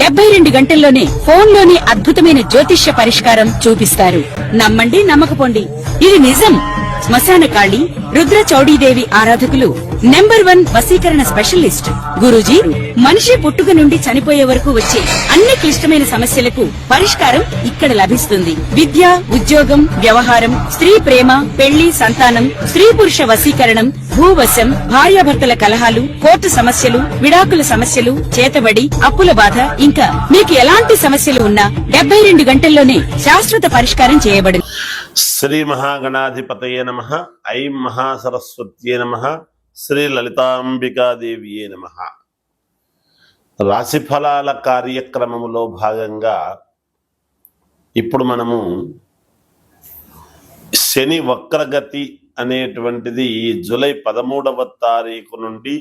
72 గంటల్లోనే ఫోన్లోని అద్భుతమైన జ్యోతిష్య పరిష్కారం చూపిస్తారు. నమ్మండి, నమ్మకపోండి, ఇది నిజం. శ్మశాన కాళి రుద్ర చౌడీదేవి ఆరాధకులు నంబర్ 1 వశీకరణ స్పెషలిస్ట్. గురూజీ మనిషి పుట్టుక నుండి చనిపోయే వరకు వచ్చే అన్ని క్లిష్టమైన సమస్యలకు పరిష్కారం ఇక్కడ లభిస్తుంది. విద్య, ఉద్యోగం, వ్యవహారం, స్త్రీ ప్రేమ, పెళ్లి, సంతానం, స్త్రీ పురుష వశీకరణం, భూవశం, భార్యాభర్తల కలహాలు, కోర్టు సమస్యలు, విడాకుల సమస్యలు, చేతబడి, అప్పుల బాధ, ఇంకా మీకు ఎలాంటి సమస్యలు ఉన్నా 72 గంటల్లోనే శాశ్వత పరిష్కారం చేయబడింది. శ్రీ మహాగణాధిపతయే నమః. ఐం మహాసరస్వత్యే నమః. శ్రీ లలితాంబికాదేవియే నమః. రాశిఫలాల కార్యక్రమములో భాగంగా ఇప్పుడు మనము శని వక్రగతి అనేటువంటిది ఈ జూలై 13వ తారీఖు నుండి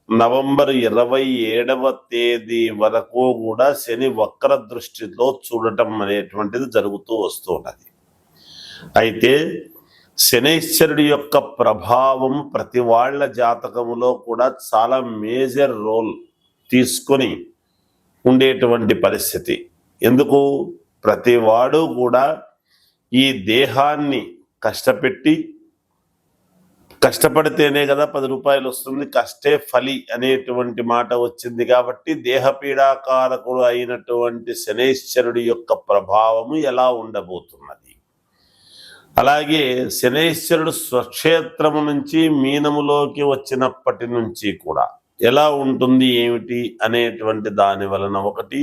నవంబర్ 27వ తేదీ వరకు కూడా శని వక్ర దృష్టిలో చూడటం అనేటువంటిది జరుగుతూ వస్తున్నది. అయితే శనైశ్వరుడి యొక్క ప్రభావం ప్రతి వాళ్ళ జాతకములో కూడా చాలా మేజర్ రోల్ తీసుకొని ఉండేటువంటి పరిస్థితి. ఎందుకు? ప్రతివాడు కూడా ఈ దేహాన్ని కష్టపడితేనే కదా 10 రూపాయలు వస్తుంది, కష్టే ఫలి అనేటువంటి మాట వచ్చింది. కాబట్టి దేహపీడాకారకుడు అయినటువంటి శనైశ్వరుడి యొక్క ప్రభావము ఎలా ఉండబోతున్నది, అలాగే శనైశ్వరుడు స్వక్షేత్రము నుంచి మీనములోకి వచ్చినప్పటి నుంచి కూడా ఎలా ఉంటుంది ఏమిటి అనేటువంటి దాని వలన ఒకటి,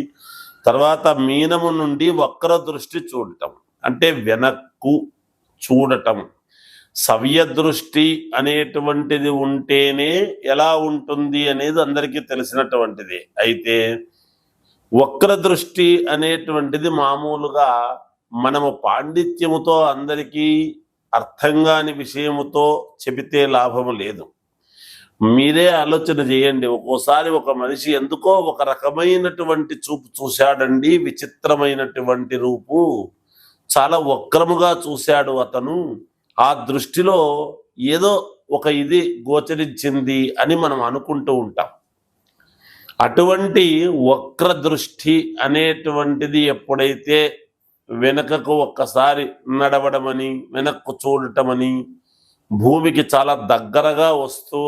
తర్వాత మీనము నుండి వక్ర దృష్టి చూడటం అంటే వెనక్కు చూడటం, సవ్య దృష్టి అనేటువంటిది ఉంటేనే ఎలా ఉంటుంది అనేది అందరికీ తెలిసినటువంటిది. అయితే వక్ర దృష్టి అనేటువంటిది మామూలుగా మనము పాండిత్యముతో అందరికీ అర్థం కాని విషయముతో చెబితే లాభము లేదు. మీరే ఆలోచన చేయండి. ఒక్కోసారి ఒక మనిషి ఎందుకో ఒక రకమైనటువంటి చూపు చూశాడండి, విచిత్రమైనటువంటి రూపు, చాలా వక్రముగా చూశాడు అతను, ఆ దృష్టిలో ఏదో ఒక ఇది గోచరించింది అని మనం అనుకుంటూ ఉంటాం. అటువంటి వక్ర దృష్టి అనేటువంటిది ఎప్పుడైతే వెనకకు ఒక్కసారి నడవడమని, వెనక్కు చూడటమని, భూమికి చాలా దగ్గరగా వస్తూ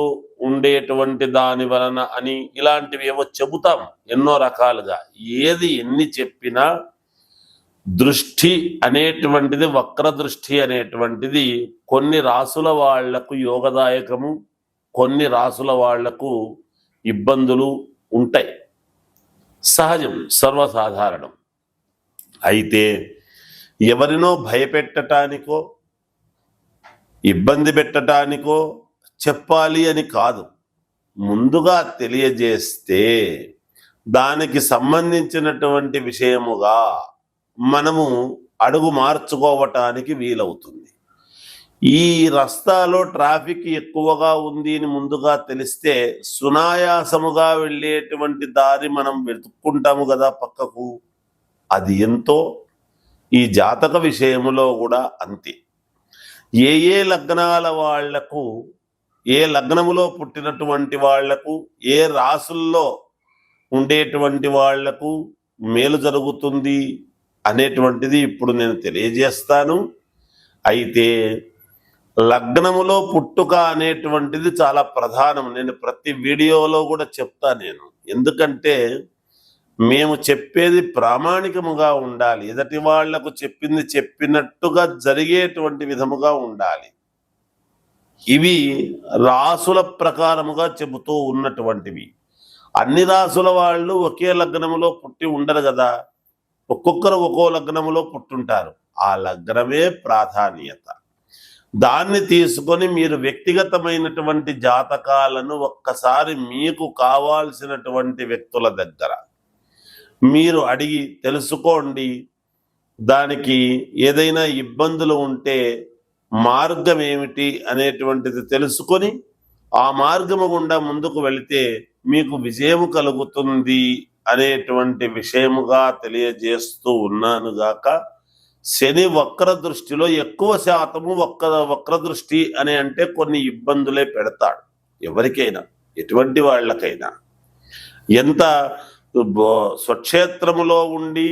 ఉండేటువంటి దాని వలన అని ఇలాంటివి ఏవో చెబుతాం ఎన్నో రకాలుగా. ఏది ఎన్ని చెప్పినా దృష్టి అనేటువంటిది, వక్ర దృష్టి అనేటువంటిది కొన్ని రాసుల వాళ్లకు యోగదాయకము, కొన్ని రాసుల వాళ్లకు ఇబ్బందులు ఉంటాయి. సహజం, సర్వసాధారణం. అయితే ఎవరినో భయపెట్టడానికో ఇబ్బంది పెట్టడానికో చెప్పాలి అని కాదు, ముందుగా తెలియజేస్తే దానికి సంబంధించినటువంటి విషయముగా మనము అడుగు మార్చుకోవటానికి వీలవుతుంది. ఈ రస్తాలో ట్రాఫిక్ ఎక్కువగా ఉంది అని ముందుగా తెలిస్తే సునాయాసముగా వెళ్ళేటువంటి దారి మనం వెతుక్కుంటాము కదా పక్కకు. అది ఎంతో ఈ జాతక విషయములో కూడా అంతే. ఏ లగ్నాల వాళ్లకు, ఏ లగ్నములో పుట్టినటువంటి వాళ్లకు, ఏ రాసుల్లో ఉండేటువంటి వాళ్లకు మేలు జరుగుతుంది అనేటువంటిది ఇప్పుడు నేను తెలియజేస్తాను. అయితే లగ్నములో పుట్టుక అనేటువంటిది చాలా ప్రధానం. నేను ప్రతి వీడియోలో కూడా చెప్తాను. ఎందుకంటే మేము చెప్పేది ప్రామాణికముగా ఉండాలి, ఎదటి వాళ్లకు చెప్పింది చెప్పినట్టుగా జరిగేటువంటి విధముగా ఉండాలి. ఇవి రాసుల ప్రకారముగా చెబుతూ ఉన్నటువంటివి. అన్ని రాసుల వాళ్ళు ఒకే లగ్నములో పుట్టి ఉండరు కదా, ఒక్కొక్కరు ఒక్కో లగ్నములో పుట్టుంటారు. ఆ లగ్నమే ప్రాధాన్యత. దాన్ని తీసుకొని మీరు వ్యక్తిగతమైనటువంటి జాతకాలను ఒక్కసారి మీకు కావాల్సినటువంటి వ్యక్తుల దగ్గర మీరు అడిగి తెలుసుకోండి. దానికి ఏదైనా ఇబ్బందులు ఉంటే మార్గం ఏమిటి అనేటువంటిది తెలుసుకొని ఆ మార్గము గుండా ముందుకు వెళితే మీకు విజయము కలుగుతుంది అనేటువంటి విషయముగా తెలియజేస్తూ ఉన్నాను గాక. శని వక్ర దృష్టిలో ఎక్కువ శాతము వక్ర దృష్టి అని అంటే కొన్ని ఇబ్బందులే పెడతాడు ఎవరికైనా, ఎటువంటి వాళ్ళకైనా. ఎంత స్వక్షేత్రములో ఉండి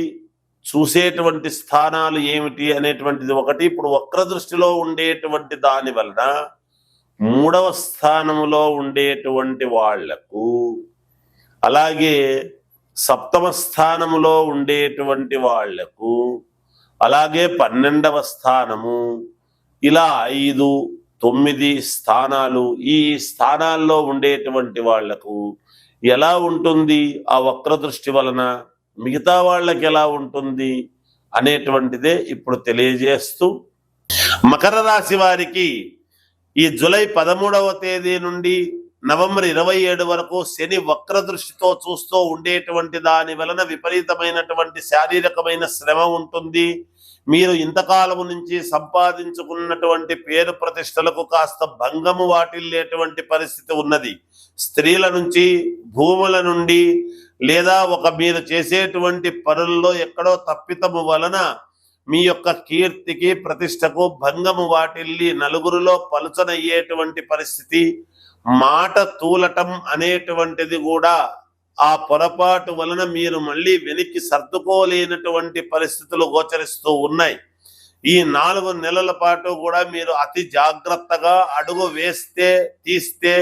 చూసేటువంటి స్థానాలు ఏమిటి అనేటువంటిది ఒకటి. ఇప్పుడు వక్ర దృష్టిలో ఉండేటువంటి దాని వలన 3వ స్థానములో ఉండేటువంటి వాళ్లకు, అలాగే 7వ స్థానములో ఉండేటువంటి వాళ్లకు, అలాగే 12వ స్థానము, ఇలా 5, 9 స్థానాలు, ఈ స్థానాల్లో ఉండేటువంటి వాళ్లకు ఎలా ఉంటుంది ఆ వక్ర దృష్టి వలన, మిగతా వాళ్ళకి ఎలా ఉంటుంది అనేటువంటిదే ఇప్పుడు తెలియజేస్తూ, మకర రాశి వారికి ఈ జూలై 13వ తేదీ నుండి నవంబర్ 27 వరకు శని వక్ర దృష్టితో చూస్తూ ఉండేటువంటి దాని వలన విపరీతమైనటువంటి శారీరకమైన శ్రమ ఉంటుంది. మీరు ఇంతకాలం నుంచి సంపాదించుకున్నటువంటి పేరు ప్రతిష్టలకు కాస్త భంగము వాటిల్లేటువంటి పరిస్థితి ఉన్నది. స్త్రీల నుంచి, భూముల నుండి, లేదా మీరు చేసేటువంటి పనుల్లో ఎక్కడో తప్పితము వలన మీ యొక్క కీర్తికి, ప్రతిష్టకు భంగము వాటిల్లి నలుగురిలో పలుచనయ్యేటువంటి పరిస్థితి, మాట తూలటం అనేటువంటిది కూడా ఆ పొరపాటు వలన మీరు మళ్ళీ వెనక్కి సర్దుకోలేనటువంటి పరిస్థితులు గోచరిస్తూ ఉన్నాయి. ఈ 4 నెలల పాటు కూడా మీరు అతి జాగ్రత్తగా అడుగు తీస్తే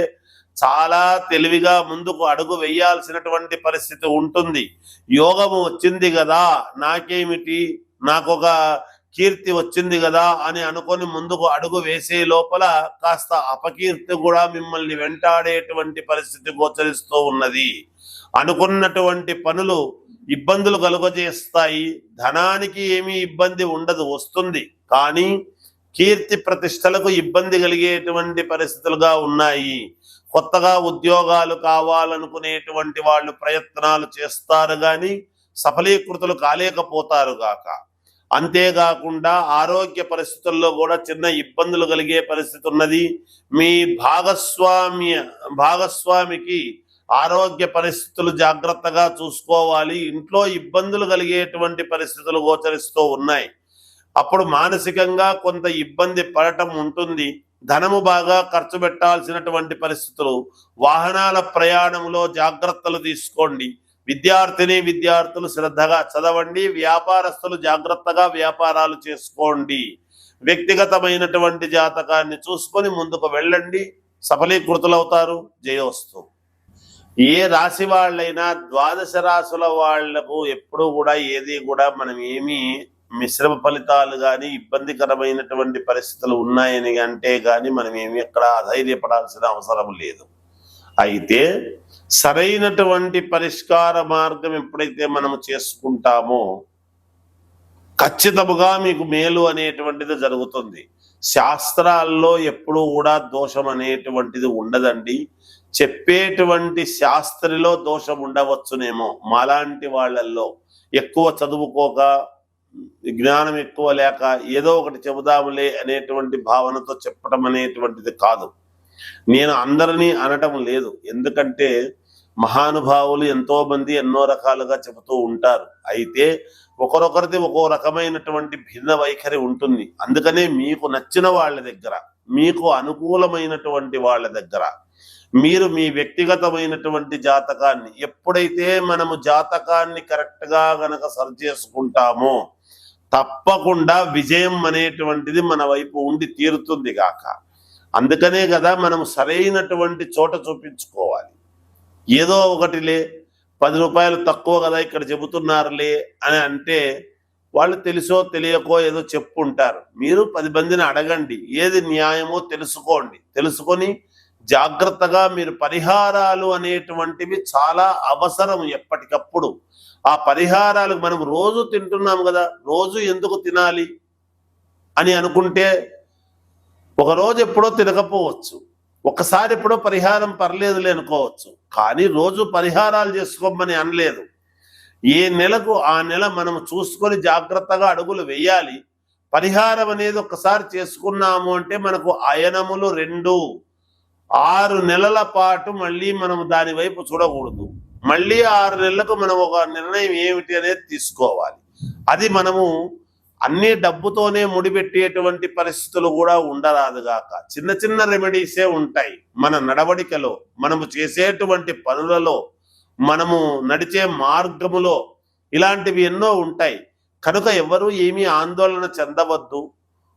చాలా తెలివిగా ముందుకు అడుగు వేయాల్సినటువంటి పరిస్థితి ఉంటుంది. యోగము వచ్చింది కదా, నాకేమిటి, నాకొక కీర్తి వచ్చింది కదా అని అనుకొని ముందుకు అడుగు వేసే లోపల కాస్త అపకీర్తి కూడా మిమ్మల్ని వెంటాడేటువంటి పరిస్థితి గోచరిస్తూ ఉన్నది. అనుకున్నటువంటి పనులు ఇబ్బందులు కలుగజేస్తాయి. ధనానికి ఏమీ ఇబ్బంది ఉండదు, వస్తుంది. కానీ కీర్తి ప్రతిష్టలకు ఇబ్బంది కలిగేటువంటి పరిస్థితులుగా ఉన్నాయి. కొత్తగా ఉద్యోగాలు కావాలనుకునేటువంటి వాళ్ళు ప్రయత్నాలు చేస్తారు కానీ సఫలీకృతులు కాలేకపోతారు గాక. అంతేకాకుండా ఆరోగ్య పరిస్థితుల్లో కూడా చిన్న ఇబ్బందులు కలిగే పరిస్థితి ఉన్నది. మీ భాగస్వామికి ఆరోగ్య పరిస్థితులు జాగ్రత్తగా చూసుకోవాలి. ఇంట్లో ఇబ్బందులు కలిగేటువంటి పరిస్థితులు గోచరిస్తూ ఉన్నాయి. అప్పుడు మానసికంగా కొంత ఇబ్బంది పడటం ఉంటుంది. ధనము బాగా ఖర్చు పెట్టాల్సినటువంటి పరిస్థితులు, వాహనాల ప్రయాణంలో జాగ్రత్తలు తీసుకోండి. విద్యార్థులు శ్రద్ధగా చదవండి. వ్యాపారస్తులు జాగ్రత్తగా వ్యాపారాలు చేసుకోండి. వ్యక్తిగతమైనటువంటి జాతకాన్ని చూసుకొని ముందుకు వెళ్ళండి, సఫలీకృతులవుతారు. జయోస్తు. ఏ రాశి వాళ్ళైనా ద్వాదశ రాశుల వాళ్లకు ఎప్పుడూ కూడా ఏది కూడా మనం ఏమీ మిశ్రమ ఫలితాలు కానీ ఇబ్బందికరమైనటువంటి పరిస్థితులు ఉన్నాయని అంటే కానీ మనం ఏమి ఎక్కడ అధైర్యపడాల్సిన అవసరం లేదు. అయితే సరైనటువంటి పరిష్కార మార్గం ఎప్పుడైతే మనము చేసుకుంటామో ఖచ్చితముగా మీకు మేలు అనేటువంటిది జరుగుతుంది. శాస్త్రాల్లో ఎప్పుడూ కూడా దోషం అనేటువంటిది ఉండదండి. చెప్పేటువంటి శాస్త్రిలో దోషం ఉండవచ్చునేమో, మాలాంటి వాళ్ళల్లో ఎక్కువ చదువుకోక, జ్ఞానం ఎక్కువ లేక ఏదో ఒకటి చెబుదాములే అనేటువంటి భావనతో చెప్పడం అనేటువంటిది కాదు. నేను అందరినీ అనటం లేదు, ఎందుకంటే మహానుభావులు ఎంతో మంది ఎన్నో రకాలుగా చెబుతూ ఉంటారు. అయితే ఒకరొకరిది ఒక్కో రకమైనటువంటి భిన్న వైఖరి ఉంటుంది. అందుకనే మీకు నచ్చిన వాళ్ళ దగ్గర, మీకు అనుకూలమైనటువంటి వాళ్ళ దగ్గర మీరు మీ వ్యక్తిగతమైనటువంటి జాతకాన్ని ఎప్పుడైతే మనము జాతకాన్ని కరెక్ట్గా గనక సరి చేసుకుంటామో తప్పకుండా విజయం అనేటువంటిది మన వైపు ఉండి తీరుతుంది గాక. అందుకనే కదా మనం సరైనటువంటి చోట చూపించుకోవాలి. ఏదో ఒకటిలే 10 రూపాయలు తక్కువ కదా ఇక్కడ చెబుతున్నారులే అని అంటే వాళ్ళు తెలుసో తెలియకో ఏదో చెప్పుంటారు. మీరు 10 మందిని అడగండి, ఏది న్యాయమో తెలుసుకోండి. తెలుసుకొని జాగ్రత్తగా మీరు పరిహారాలు అనేటువంటివి చాలా అవసరం ఎప్పటికప్పుడు. ఆ పరిహారాలు మనం రోజు తింటున్నాం కదా, రోజు ఎందుకు తినాలి అని అనుకుంటే ఒకరోజు ఎప్పుడో తినకపోవచ్చు, ఒక్కసారి ఎప్పుడో పరిహారం పర్లేదులే అనుకోవచ్చు. కానీ రోజు పరిహారాలు చేసుకోమని అనలేదు. ఏ నెలకు ఆ నెల మనం చూసుకొని జాగ్రత్తగా అడుగులు వేయాలి. పరిహారం అనేది ఒక్కసారి చేసుకున్నాము అంటే మనకు అయనములు 2 6 నెలల పాటు మళ్ళీ మనం దాని వైపు చూడకూడదు. మళ్ళీ 6 నెలలకు మనం ఒక నిర్ణయం ఏమిటి అనేది తీసుకోవాలి. అది మనము అన్ని డబ్బుతోనే ముడిపెట్టేటువంటి పరిస్థితులు కూడా ఉండరాదుగాక. చిన్న చిన్న రెమెడీసే ఉంటాయి. మన నడవడికలో, మనము చేసేటువంటి పనులలో మనము నడిచే మార్గములో ఇలాంటివి ఎన్నో ఉంటాయి. కనుక ఎవరు ఏమీ ఆందోళన చెందవద్దు.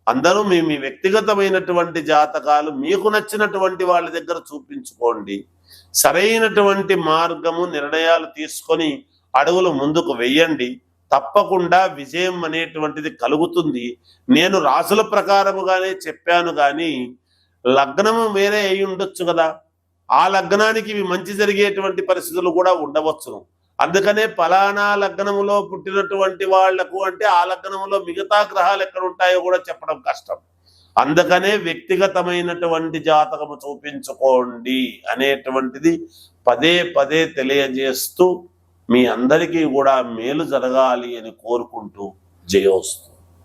అందరూ మీ వ్యక్తిగతమైనటువంటి జాతకాలు మీకు నచ్చినటువంటి వాళ్ళ దగ్గర చూపించుకోండి. సరైనటువంటి మార్గము నిర్ణయాలు తీసుకొని అడుగులు ముందుకు వెయ్యండి. తప్పకుండా విజయం అనేటువంటిది కలుగుతుంది. నేను రాసుల ప్రకారముగానే చెప్పాను కానీ లగ్నము వేరే అయి ఉండొచ్చు కదా, ఆ లగ్నానికి ఇవి మంచి జరిగేటువంటి పరిస్థితులు కూడా ఉండవచ్చును. అందుకనే ఫలానా లగ్నములో పుట్టినటువంటి వాళ్లకు అంటే ఆ లగ్నములో మిగతా గ్రహాలు ఎక్కడ ఉంటాయో కూడా చెప్పడం కష్టం. అందుకనే వ్యక్తిగతమైనటువంటి జాతకము చూపించుకోండి అనేటువంటిది పదే పదే తెలియజేస్తూ మీ అందరికీ కూడా మేలు జరగాలి అని కోరుకుంటూ జయోస్తు.